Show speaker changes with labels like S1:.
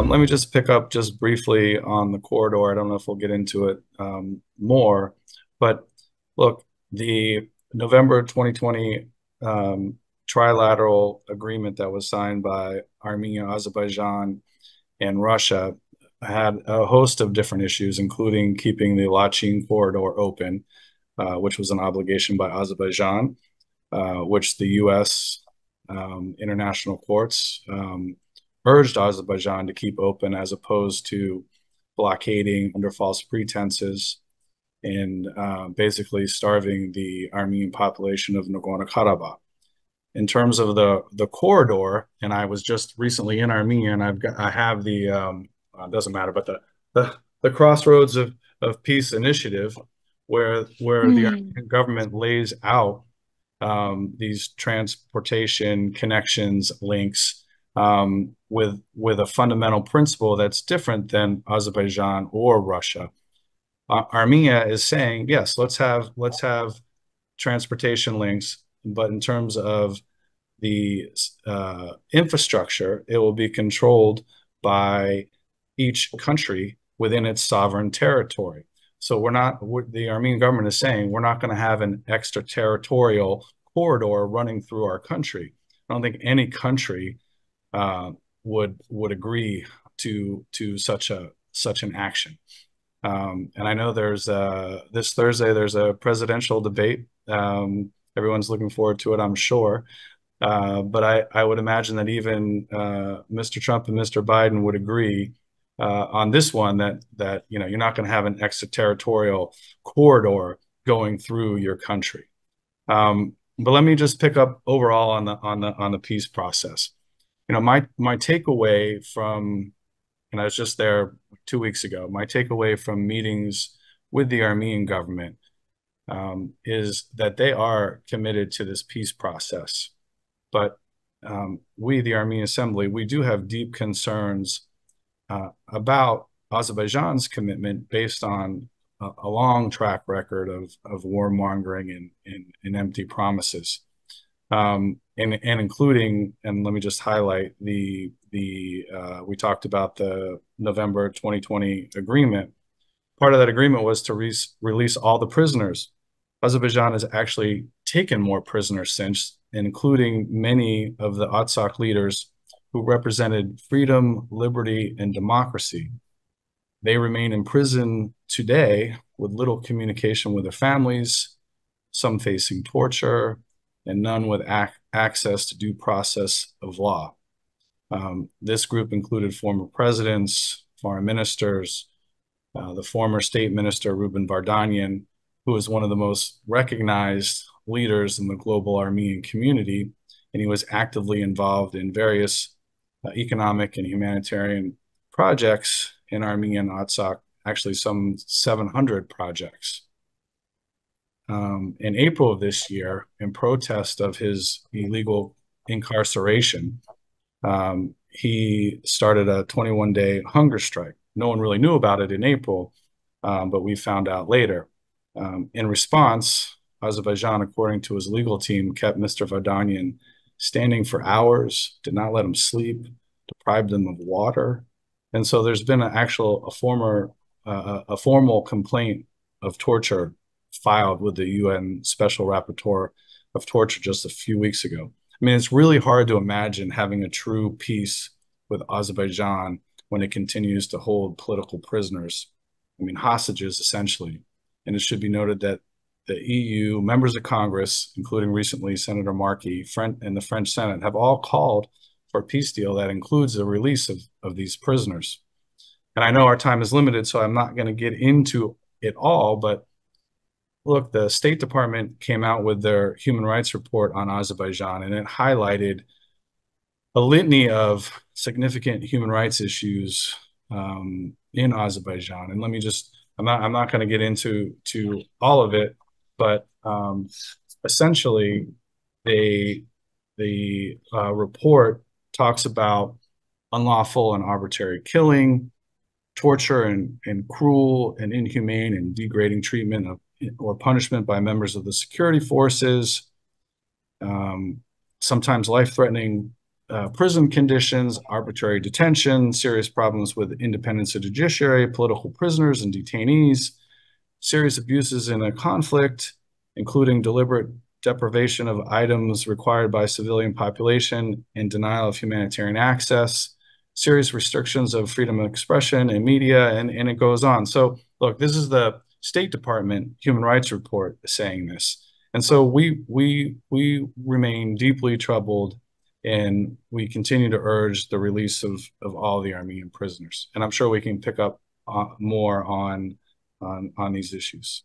S1: Let me just pick up just briefly on the corridor. I don't know if we'll get into it more, but look, the November 2020 trilateral agreement that was signed by Armenia, Azerbaijan, and Russia had a host of different issues, including keeping the Lachin corridor open, which was an obligation by Azerbaijan, which the U.S. International courts urged Azerbaijan to keep open as opposed to blockading under false pretenses and basically starving the Armenian population of Nagorno-Karabakh. In terms of the corridor, and I was just recently in Armenia, and I have the doesn't matter, but the Crossroads of Peace initiative, where the Armenian government lays out these transportation connections links with a fundamental principle that's different than Azerbaijan or Russia. Armenia is saying, yes, let's have transportation links, but in terms of the infrastructure, it will be controlled by each country within its sovereign territory. So the Armenian government is saying we're not going to have an extraterritorial corridor running through our country. I don't think any country would agree to such an action. And I know there's this Thursday there's a presidential debate. Everyone's looking forward to it, I'm sure. But I would imagine that even Mr. Trump and Mr. Biden would agree on this one that you're not going to have an extraterritorial corridor going through your country. But let me just pick up overall on the peace process. My takeaway from, and I was just there 2 weeks ago, my takeaway from meetings with the Armenian government is that they are committed to this peace process. But we, the Armenian Assembly, we do have deep concerns about Azerbaijan's commitment based on a long track record of warmongering and empty promises. And including, and let me just highlight we talked about the November 2020 agreement. Part of that agreement was to release all the prisoners. Azerbaijan has actually taken more prisoners since, including many of the Artsakh leaders who represented freedom, liberty, and democracy. They remain in prison today with little communication with their families, some facing torture, and none with access to due process of law. This group included former presidents, foreign ministers, the former state minister, Ruben Vardanyan, who is one of the most recognized leaders in the global Armenian community, and he was actively involved in various economic and humanitarian projects in Armenia and Artsakh, actually some 700 projects. In April of this year, in protest of his illegal incarceration, he started a 21-day hunger strike. No one really knew about it in April, but we found out later. In response, Azerbaijan, according to his legal team, kept Mr. Vardanyan standing for hours, did not let him sleep, deprived him of water. And so there's been a formal complaint of torture filed with the UN Special Rapporteur of Torture just a few weeks ago. I mean, it's really hard to imagine having a true peace with Azerbaijan when it continues to hold political prisoners, hostages essentially. And it should be noted that the EU, members of Congress, including recently Senator Markey and the French Senate, have all called for a peace deal that includes the release of these prisoners. And I know our time is limited, so I'm not going to get into it all, but look, the State Department came out with their human rights report on Azerbaijan, and it highlighted a litany of significant human rights issues in Azerbaijan. And let me just, I'm not going to get into all of it, but essentially, the report talks about unlawful and arbitrary killing, torture and cruel and inhumane and degrading treatment or punishment by members of the security forces, sometimes life-threatening prison conditions, arbitrary detention, serious problems with independence of judiciary, political prisoners and detainees, serious abuses in a conflict, including deliberate deprivation of items required by civilian population and denial of humanitarian access, serious restrictions of freedom of expression and media, and it goes on. So look, this is the State Department Human Rights Report saying this. And so we remain deeply troubled, and we continue to urge the release of all the Armenian prisoners. And I'm sure we can pick up more on these issues.